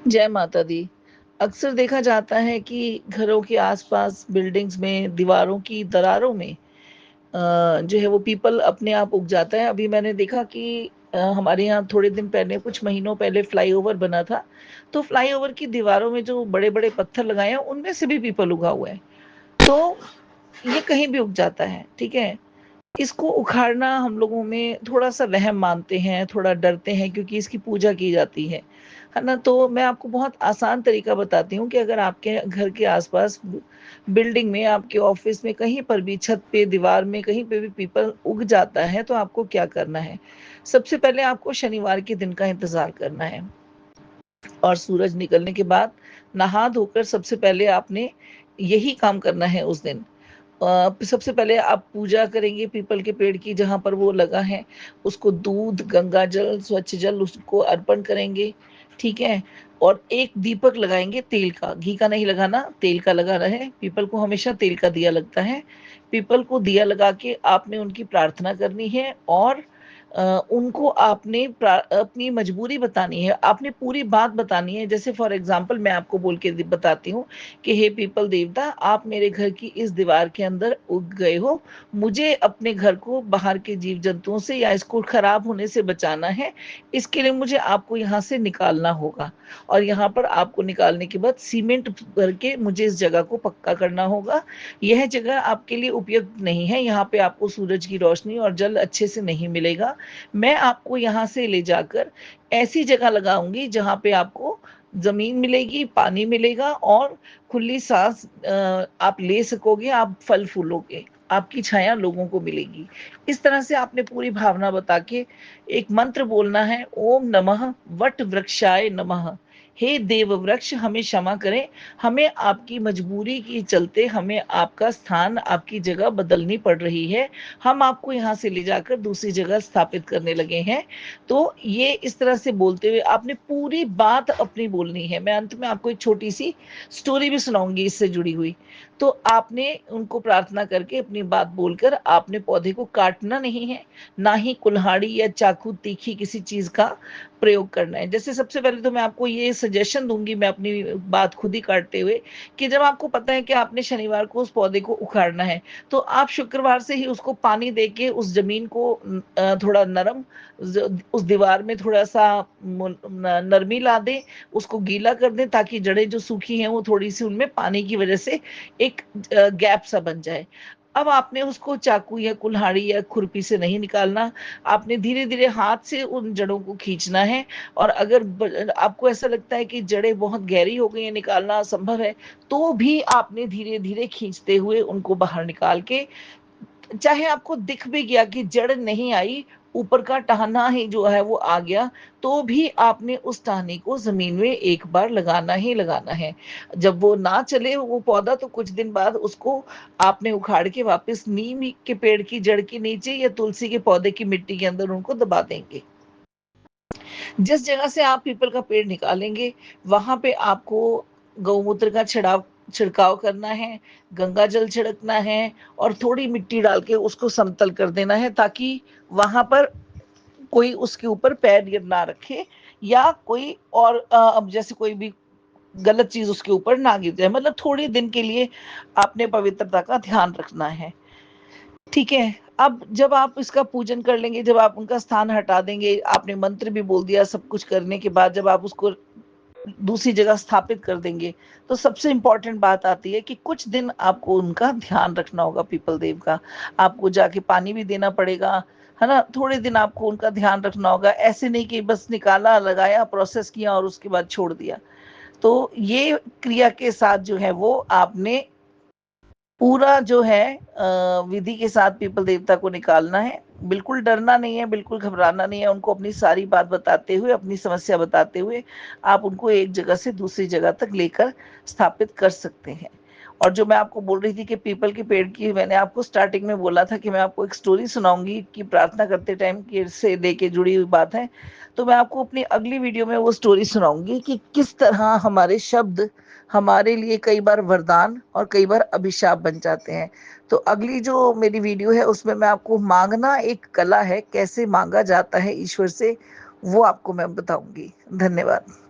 जय माता दी। अक्सर देखा जाता है कि घरों के आसपास बिल्डिंग्स में दीवारों की दरारों में जो है वो पीपल अपने आप उग जाता है। अभी मैंने देखा कि हमारे यहाँ थोड़े दिन पहले कुछ महीनों पहले फ्लाईओवर बना था, तो फ्लाईओवर की दीवारों में जो बड़े-बड़े पत्थर लगाए हैं उनमें से भी पीपल उगा हुआ है। तो ये कहीं भी उग जाता है, ठीक है? इसको उखाड़ना हम लोगों में थोड़ा-सा वहम मानते हैं, थोड़ा डरते हैं क्योंकि इसकी पूजा की जाती है ना? तो मैं आपको बहुत आसान तरीका बताती हूँ कि अगर आपके घर के आस-पास बिल्डिंग में, आपके ऑफ़िस में, कहीं पर भी छत पे, दीवार में, कहीं पे भी पीपल उग जाता है, तो आपको क्या करना है? सबसे पहले आपको शनिवार के दिन का इंतज़ार करना है और सूरज निकलने के बाद नहा धोकर सबसे पहले आपने यही काम करना है उस दिन। सबसे पहले आप पूजा करेंगे पीपल के पेड़ की जहाँ पर वो लगा है, उसको दूध, गंगा जल, स्वच्छ जल उसको अर्पण करेंगे, ठीक है? और एक दीपक लगाएँगे तेल का, घी का नहीं लगाना, तेल का लगाना है, पीपल को हमेशा तेल का दिया लगता है। पीपल को दिया लगा के आपने उनकी प्रार्थना करनी है और उनको आपने अपनी मजबूरी बतानी है, आपने पूरी बात बतानी है। जैसे फॉर एग्ज़ाम्पल मैं आपको बोल के बताती हूँ कि हे पीपल देवता, आप मेरे घर की इस दीवार के अंदर उग गए हो, मुझे अपने घर को बाहर के जीव-जंतुओं से या इसको खराब होने से बचाना है, इसके लिए मुझे आपको यहाँ से निकालना होगा और यहाँ पर आपको निकालने के बाद सीमेंट भर के मुझे इस जगह को पक्का करना होगा। यह जगह आपके लिए उपयुक्त नहीं है, यहाँ पे आपको सूरज की रोशनी और जल अच्छे से नहीं मिलेगा। मैं आपको यहाँ से ले जाकर ऐसी जगह लगाऊँगी जहाँ पे आपको ज़मीन मिलेगी, पानी मिलेगा और खुली साँस आप ले सकोगे, आप फल-फूलोगे, आपकी छाया लोगों को मिलेगी। इस तरह से आपने पूरी भावना बता के एक मंत्र बोलना है, ओम नमः वट वृक्षाय नमः। हे देव वृक्ष हमें क्षमा करें, हमें आपकी मजबूरी के चलते हमें आपका स्थान, आपकी जगह बदलनी पड़ रही है। हम आपको यहाँ से ले जाकर दूसरी जगह स्थापित करने लगे हैं। तो ये इस तरह से बोलते हुए आपने पूरी बात अपनी बोलनी है। मैं अंत में आपको एक छोटी-सी स्टोरी भी सुनाऊँगी इससे जुड़ी हुई। तो आपने उनको प्रार्थना करके अपनी बात बोलकर आपने पौधे को काटना नहीं है, ना ही कुल्हाड़ी या चाकू तीखी किसी चीज़ का प्रयोग करना है। जैसे सबसे पहले तो मैं आपको ये सजेशन दूँगी मैं अपनी बात खुद ही काटते हुए कि जब आपको पता है कि आपने शनिवार को उस पौधे को उखाड़ना है, तो आप शुक्रवार से ही उसको पानी देके उस ज़मीन को थोड़ा नरम उस दीवार में थोड़ा-सा नरमी ला दें, उसको गीला कर दें ताकि जड़ें जो सूखी हैं वो थोड़ी-सी उनमें पानी की वज़ह से एक गैप सा बन जाए। अब आपने उसको चाकू या कुल्हाड़ी या खुरपी से नहीं निकालना, आपने धीरे-धीरे हाथ से उन जड़ों को खींचना है और अगर आपको ऐसा लगता है कि जड़ें बहुत गहरी हो गई हैं, निकालना असंभव है, तो भी आपने धीरे-धीरे खींचते हुए उनको बाहर निकाल के चाहे आपको दिख भी गया कि जड़ नहीं आई, ऊपर का टहना ही जो है वो आ गया, तो भी आपने उस टहनी को ज़मीन में एक बार लगाना ही लगाना है। जब वो ना चले वो पौधा तो कुछ दिन बाद उसको आपने उखाड़ के वापस नीम ही के पेड़ की जड़ के नीचे या तुलसी के पौधे की मिट्टी के अंदर उनको दबा देंगे। जिस जगह से आप पीपल का पेड़ निकालेंगे, वहाँ पे आपको गौमूत्र का छिड़काव करना है, गंगा जल छिड़कना है और थोड़ी मिट्टी डाल के उसको समतल कर देना है ताकि वहाँ पर कोई उसके ऊपर पैर गिर ना रखे या कोई और अब जैसे कोई भी गलत चीज़ उसके ऊपर ना गिर जाए। मतलब थोड़े दिन के लिए आपने पवित्रता का ध्यान रखना है। ठीक है, अब जब आप इसका पूजन कर लेंगे, जब आप उनका स्थान हटा देंगे, आपने मंत्र भी बोल दिया सब कुछ करने के बाद जब आप उसको दूसरी जगह स्थापित कर देंगे, तो सबसे इम्पोर्टेंट बात आती है कि कुछ दिन आपको उनका ध्यान रखना होगा पीपल देव का। आपको जाके पानी भी देना पड़ेगा, है ना? थोड़े दिन आपको उनका ध्यान रखना होगा। ऐसे नहीं कि बस निकाला, लगाया, प्रोसेस किया और उसके बाद छोड़ दिया। तो ये क्रिया के साथ जो है वो आपने पूरा जो है विधि के साथ पीपल देवता को निकालना है। बिल्कुल डरना नहीं है, बिल्कुल घबराना नहीं है, उनको अपनी सारी बात बताते हुए, अपनी समस्या बताते हुए, आप उनको एक जगह से दूसरी जगह तक लेकर स्थापित कर सकते हैं। और जो मैं आपको बोल रही थी कि पीपल के पेड़ की मैंने आपको स्टार्टिंग में बोला था कि मैं आपको एक स्टोरी सुनाऊँगी कि प्रार्थना करते टाइम के से लेके जुड़ी हुई बात है। तो मैं आपको अपनी अगली वीडियो में वो स्टोरी सुनाऊँगी कि किस तरह हमारे शब्द हमारे लिए कई बार वरदान और कई बार अभिशाप बन जाते हैं। तो अगली जो मेरी वीडियो है उसमें मैं आपको माँगना एक कला है, कैसे माँगा जाता है ईश्वर से, वो आपको मैं बताऊँगी। धन्यवाद।